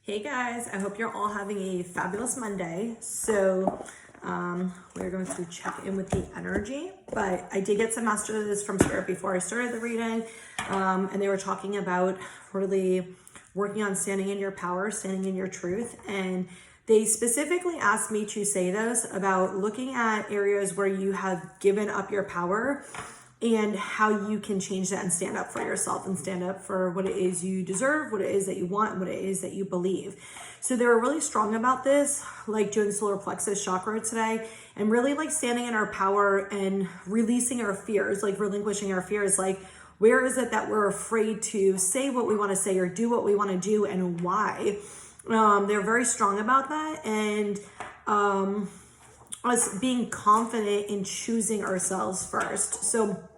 Hey guys, I hope you're all having a fabulous Monday. So we're going to check in with the energy, but I did get some messages from Spirit before I started the reading, and they were talking about really working on standing in your power, standing in your truth, and they specifically asked me to say this about looking at areas where you have given up your power and how you can change that and stand up for yourself and stand up for what it is you deserve, what it is that you want, and what it is that you believe. So they were really strong about this, like doing solar plexus chakra today and really like standing in our power and releasing our fears, like relinquishing our fears. Like, where is it that we're afraid to say what we want to say or do what we want to do, and why? They're very strong about that. And us being confident in choosing ourselves first. So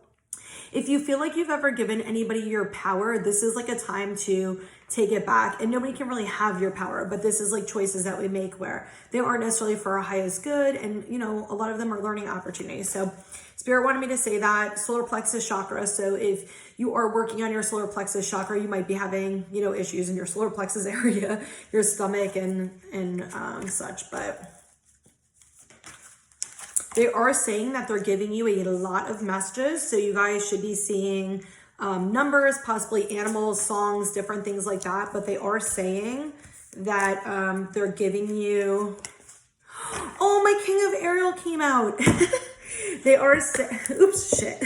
if you feel like you've ever given anybody your power, this is like a time to take it back. And nobody can really have your power, but this is like choices that we make where they aren't necessarily for our highest good. And, you know, a lot of them are learning opportunities. So Spirit wanted me to say that solar plexus chakra. So if you are working on your solar plexus chakra, you might be having, you know, issues in your solar plexus area, your stomach and such, but they are saying that they're giving you a lot of messages. So you guys should be seeing numbers, possibly animals, songs, different things like that. But they are saying that they're giving you... Oh, my King of Ariel came out. They are... Oops, shit.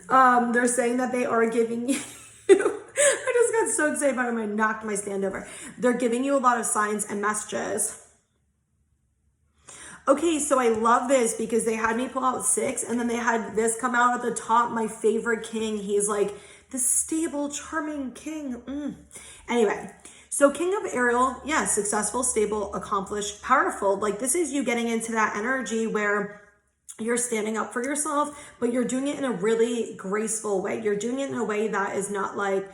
They're saying that they are giving you... I just got so excited about it. I knocked my stand over. They're giving you a lot of signs and messages. Okay, so I love this because they had me pull out 6 and then they had this come out at the top. My favorite king. He's like the stable, charming king. Anyway, so King of Ariel, yeah, successful, stable, accomplished, powerful. Like, this is you getting into that energy where you're standing up for yourself, but you're doing it in a really graceful way. You're doing it in a way that is not like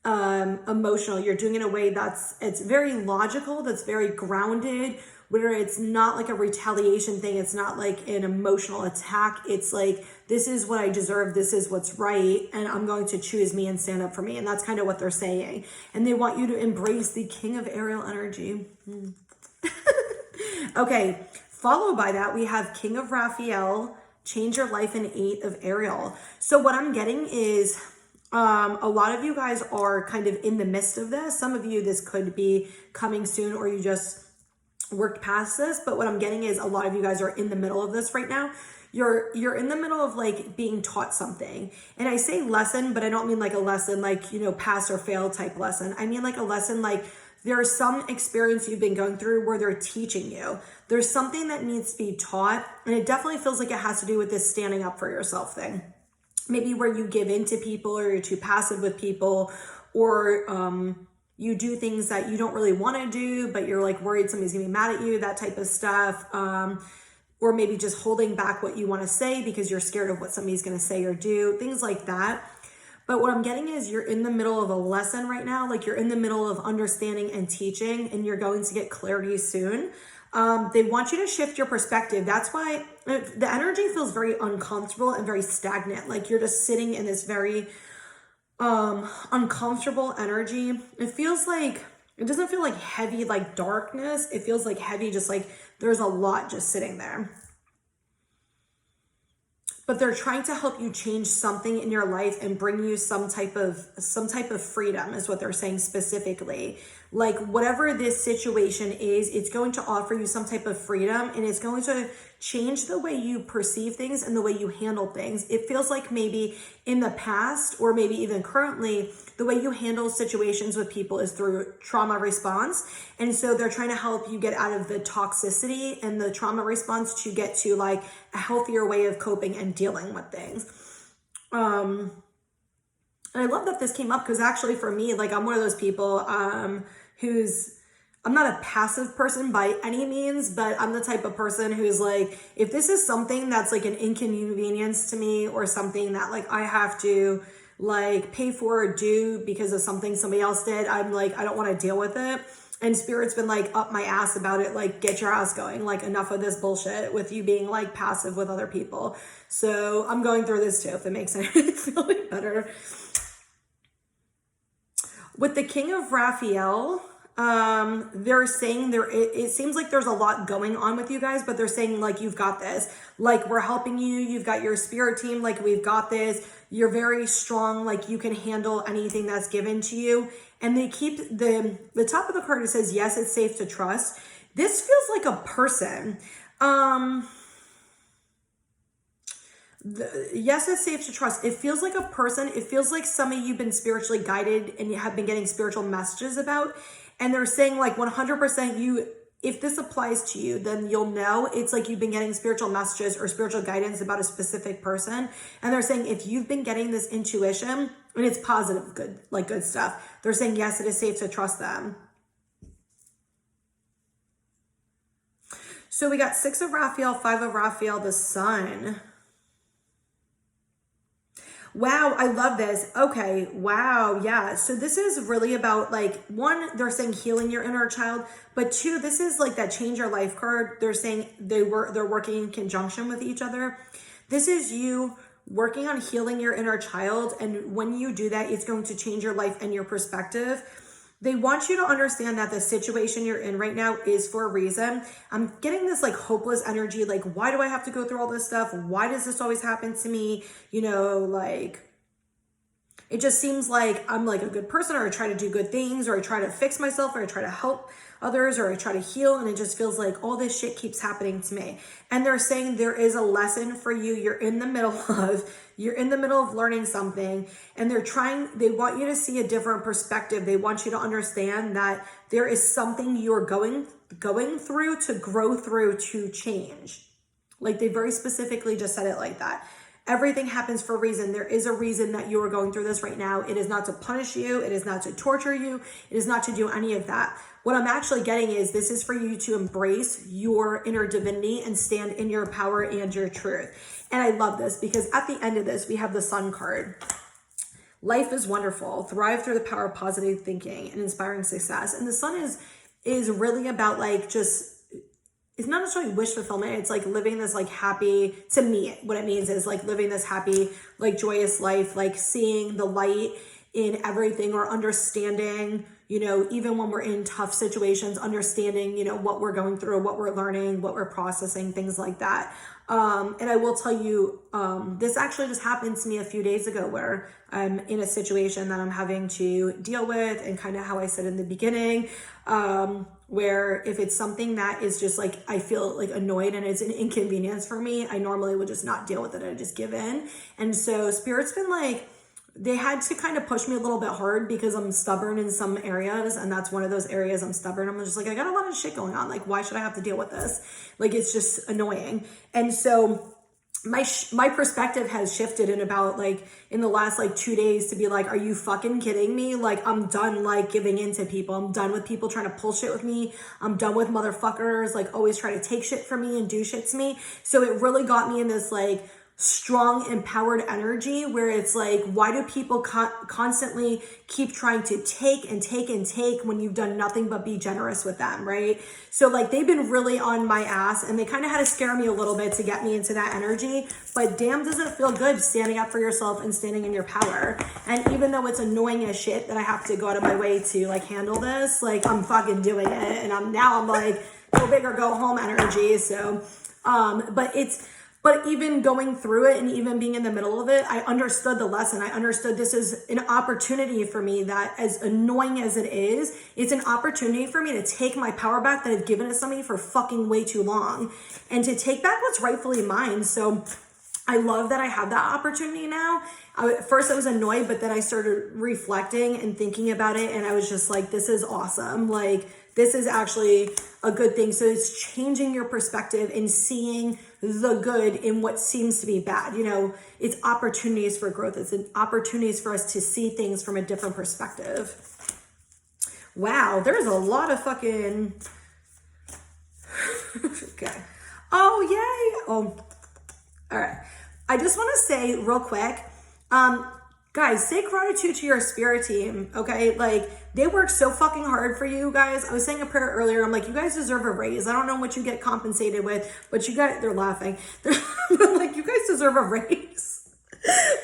emotional. You're doing it in a way it's very logical, that's very grounded, where it's not like a retaliation thing. It's not like an emotional attack. It's like, this is what I deserve. This is what's right. And I'm going to choose me and stand up for me. And that's kind of what they're saying. And they want you to embrace the King of Ariel energy. Okay. Followed by that, we have King of Raphael, change your life in 8 of Ariel. So what I'm getting is a lot of you guys are kind of in the midst of this. Some of you, this could be coming soon, or you just worked past this. But what I'm getting is a lot of you guys are in the middle of this right now. You're in the middle of like being taught something. And I say lesson, but I don't mean like a lesson like, you know, pass or fail type lesson. I mean like a lesson like there's some experience you've been going through where they're teaching you. There's something that needs to be taught. And it definitely feels like it has to do with this standing up for yourself thing. Maybe where you give in to people, or you're too passive with people, or you do things that you don't really want to do, but you're like worried somebody's gonna be mad at you, that type of stuff. Or maybe just holding back what you want to say because you're scared of what somebody's going to say or do, things like that. But what I'm getting is you're in the middle of a lesson right now. Like, you're in the middle of understanding and teaching, and you're going to get clarity soon. They want you to shift your perspective. That's why the energy feels very uncomfortable and very stagnant. Like, you're just sitting in this very uncomfortable energy. It feels like, it doesn't feel like heavy, like darkness. It feels like heavy, just like there's a lot just sitting there. But they're trying to help you change something in your life and bring you some type of freedom, is what they're saying specifically. Like, whatever this situation is, it's going to offer you some type of freedom, and it's going to change the way you perceive things and the way you handle things. It feels like maybe in the past, or maybe even currently, the way you handle situations with people is through trauma response. And so they're trying to help you get out of the toxicity and the trauma response to get to like a healthier way of coping and dealing with things. And I love that this came up, because actually for me, like, I'm one of those people I'm not a passive person by any means, but I'm the type of person who's like, if this is something that's like an inconvenience to me, or something that like I have to like pay for or do because of something somebody else did, I'm like, I don't want to deal with it. And Spirit's been like up my ass about it, like, get your ass going, like, enough of this bullshit with you being like passive with other people. So I'm going through this too, if it makes it feel better. with the King of Raphael, they're saying it seems like there's a lot going on with you guys, but they're saying like, you've got this, like we're helping you. You've got your spirit team. Like we've got this. You're very strong. Like you can handle anything that's given to you. And they keep the top of the card. It says, yes, it's safe to trust. This feels like a person. Yes, it's safe to trust. It feels like a person. It feels like some of you've been spiritually guided and you have been getting spiritual messages about. And they're saying like 100% you, if this applies to you, then you'll know it's like you've been getting spiritual messages or spiritual guidance about a specific person. And they're saying if you've been getting this intuition and it's positive, good stuff, they're saying, yes, it is safe to trust them. So we got 6 of Raphael, 5 of Raphael, the Sun. Wow, I love this. Okay, wow, yeah. So this is really about like, one, they're saying healing your inner child, but 2, this is like that change your life card. They're saying they're working in conjunction with each other. This is you working on healing your inner child, and when you do that, it's going to change your life and your perspective. They want you to understand that the situation you're in right now is for a reason. I'm getting this like hopeless energy. Like, why do I have to go through all this stuff? Why does this always happen to me? You know, like, it just seems like I'm like a good person, or I try to do good things, or I try to fix myself, or I try to help others, or I try to heal. And it just feels like all this shit keeps happening to me. And they're saying there is a lesson for you. You're in the middle of learning something, and they want you to see a different perspective. They want you to understand that there is something you're going through to grow through, to change. Like they very specifically just said it like that. Everything happens for a reason. There is a reason that you are going through this right now. It is not to punish you. It is not to torture you. It is not to do any of that. What I'm actually getting is this is for you to embrace your inner divinity and stand in your power and your truth. And I love this because at the end of this, we have the Sun card. Life is wonderful. Thrive through the power of positive thinking and inspiring success. And the Sun is really about like just, it's not necessarily wish fulfillment. It's like living this like happy, to me, what it means is like living this happy, like joyous life, like seeing the light in everything, or understanding, you know, even when we're in tough situations, understanding, you know, what we're going through, what we're learning, what we're processing, things like that. And I will tell you, this actually just happened to me a few days ago where I'm in a situation that I'm having to deal with, and kind of how I said in the beginning, where if it's something that is just like, I feel like annoyed and it's an inconvenience for me, I normally would just not deal with it. I just give in. And so Spirit's been like, they had to kind of push me a little bit hard because I'm stubborn in some areas. And that's one of those areas I'm stubborn. I'm just like, I got a lot of shit going on. Like, why should I have to deal with this? Like, it's just annoying. And so my perspective has shifted in about like in the last like 2 days to be like, are you fucking kidding me? Like, I'm done like giving in to people. I'm done with people trying to pull shit with me. I'm done with motherfuckers like always try to take shit from me and do shit to me. So it really got me in this like strong, empowered energy where it's like, why do people constantly keep trying to take and take and take when you've done nothing but be generous with them, right? So like they've been really on my ass, and they kind of had to scare me a little bit to get me into that energy. But damn, does it feel good standing up for yourself and standing in your power. And even though it's annoying as shit that I have to go out of my way to like handle this, like I'm fucking doing it. And I'm like go big or go home energy. So but even going through it and even being in the middle of it, I understood the lesson. I understood this is an opportunity for me, that as annoying as it is, it's an opportunity for me to take my power back that I've given to somebody for fucking way too long, and to take back what's rightfully mine. So I love that I have that opportunity now. At first I was annoyed, but then I started reflecting and thinking about it, and I was just like, this is awesome. Like, this is actually a good thing. So it's changing your perspective and seeing the good in what seems to be bad. You know, it's opportunities for growth. It's an opportunities for us to see things from a different perspective. Wow, there's a lot of fucking... Okay. Oh, yay. Oh, all right. I just want to say real quick, guys, say gratitude to your spirit team, okay? Like, they work so fucking hard for you guys. I was saying a prayer earlier. I'm like, you guys deserve a raise. I don't know what you get compensated with, but you guys, they're laughing. They're like, you guys deserve a raise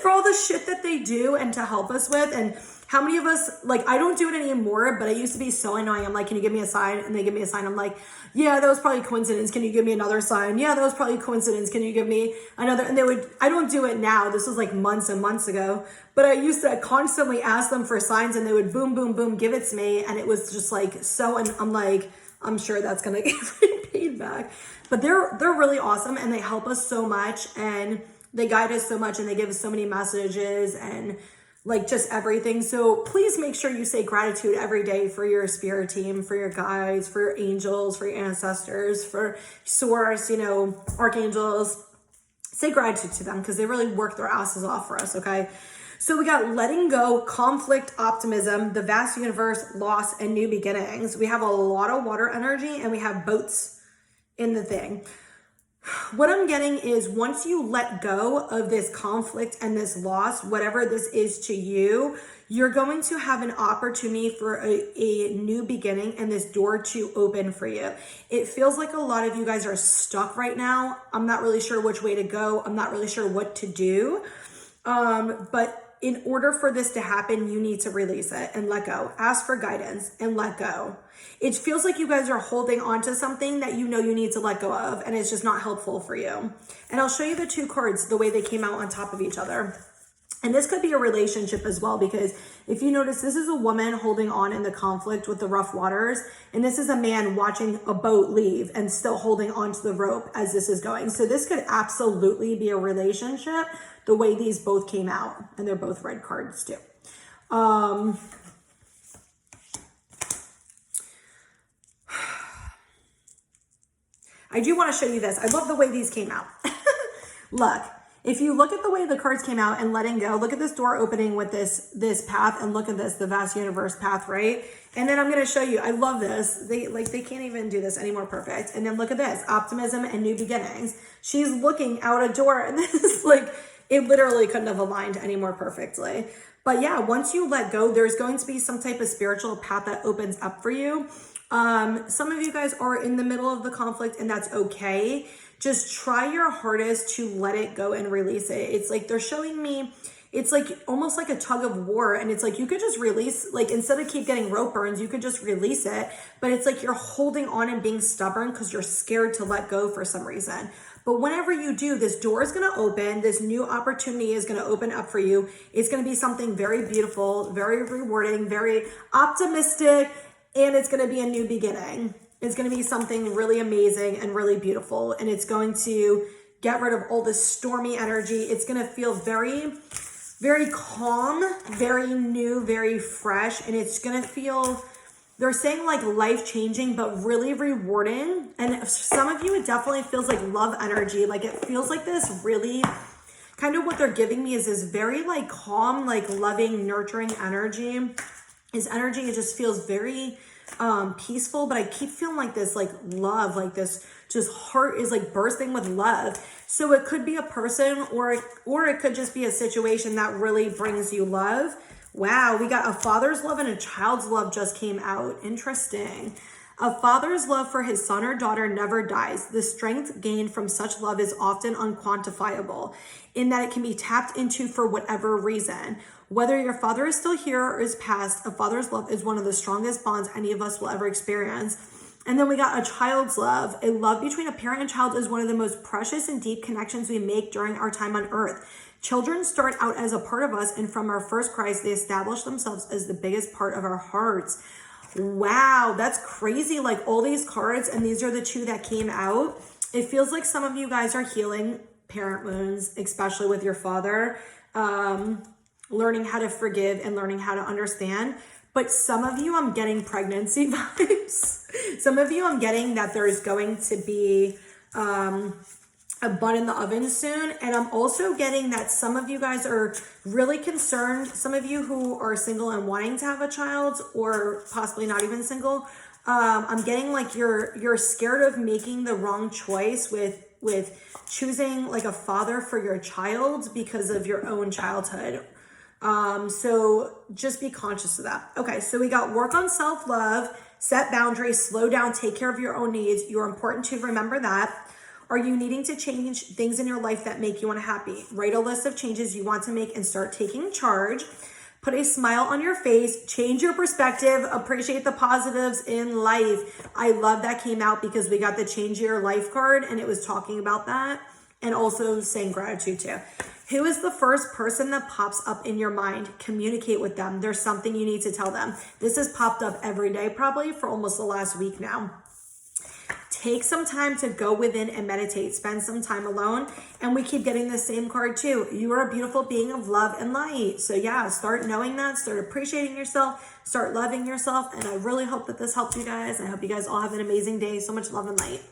for all the shit that they do and to help us with, and How many of us, like, I don't do it anymore, but I used to be so annoying. I'm like, can you give me a sign? And they give me a sign. I'm like, yeah, that was probably a coincidence. Can you give me another sign? Yeah, that was probably a coincidence. Can you give me another? And they would, I don't do it now. This was like months and months ago, but I used to constantly ask them for signs and they would boom, boom, boom, give it to me. And it was just like, so, and I'm like, I'm sure that's going to get paid back, but they're really awesome. And they help us so much and they guide us so much and they give us so many messages and like just everything. So please make sure you say gratitude every day for your spirit team, for your guides, for your angels, for your ancestors, for source, you know, archangels. Say gratitude to them because they really work their asses off for us, okay? So we got letting go, conflict, optimism, the vast universe, loss, and new beginnings. We have a lot of water energy and we have boats in the thing. What I'm getting is once you let go of this conflict and this loss, whatever this is to you, you're going to have an opportunity for a new beginning and this door to open for you. It feels like a lot of you guys are stuck right now. I'm not really sure which way to go. I'm not really sure what to do. But in order for this to happen, you need to release it and let go. Ask for guidance and let go. It feels like you guys are holding on to something that you know you need to let go of, and it's just not helpful for you. And I'll show you the two cards, the way they came out on top of each other. And this could be a relationship as well, because if you notice, this is a woman holding on in the conflict with the rough waters, and this is a man watching a boat leave and still holding onto the rope as this is going. So this could absolutely be a relationship, the way these both came out, and they're both red cards too. I do want to show you this. I love the way these came out. Look. If you look at the way the cards came out and letting go, look at this door opening with this path, and look at this, the vast universe path, right? And then I'm going to show you, I love this. They can't even do this any more perfect. And then look at this, optimism and new beginnings. She's looking out a door, and this is like, it literally couldn't have aligned any more perfectly. But yeah, once you let go, there's going to be some type of spiritual path that opens up for you. Some of you guys are in the middle of the conflict, and that's okay. Just try your hardest to let it go and release it. It's like they're showing me, it's like almost like a tug of war. And it's like you could just release, like instead of keep getting rope burns, you could just release it. But it's like you're holding on and being stubborn because you're scared to let go for some reason. But whenever you do, this door is going to open. This new opportunity is going to open up for you. It's going to be something very beautiful, very rewarding, very optimistic, and it's going to be a new beginning. It's going to be something really amazing and really beautiful. And it's going to get rid of all this stormy energy. It's going to feel very, very calm, very new, very fresh. And it's going to feel, they're saying like life-changing, but really rewarding. And some of you, it definitely feels like love energy. Like it feels like this really, kind of what they're giving me is this very like calm, like loving, nurturing energy. This energy, it just feels very peaceful, but I keep feeling like this like love, like this just heart is like bursting with love. So it could be a person or it could just be a situation that really brings you love. Wow, we got a father's love and a child's love just came out. Interesting. A father's love for his son or daughter never dies. The strength gained from such love is often unquantifiable in that it can be tapped into for whatever reason. Whether your father is still here or is past, a father's love is one of the strongest bonds any of us will ever experience. And then we got a child's love. A love between a parent and child is one of the most precious and deep connections we make during our time on earth. Children start out as a part of us, and from our first cries, they establish themselves as the biggest part of our hearts. Wow, that's crazy. Like all these cards, and these are the two that came out. It feels like some of you guys are healing parent wounds, especially with your father. Learning how to forgive and learning how to understand. But some of you, I'm getting pregnancy vibes. Some of you, I'm getting that there's going to be a bun in the oven soon. And I'm also getting that some of you guys are really concerned. Some of you who are single and wanting to have a child, or possibly not even single, I'm getting like you're scared of making the wrong choice with choosing like a father for your child because of your own childhood. So just be conscious of that. Okay, so we got work on self-love, set boundaries, slow down, take care of your own needs. You're important to remember that. Are you needing to change things in your life that make you unhappy? Write a list of changes you want to make and start taking charge. Put a smile on your face, change your perspective, appreciate the positives in life. I love that came out because we got the change your life card and it was talking about that and also saying gratitude too. Who is the first person that pops up in your mind? Communicate with them. There's something you need to tell them. This has popped up every day probably for almost the last week now. Take some time to go within and meditate. Spend some time alone. And we keep getting the same card too. You are a beautiful being of love and light. So yeah, start knowing that. Start appreciating yourself. Start loving yourself. And I really hope that this helped you guys. I hope you guys all have an amazing day. So much love and light.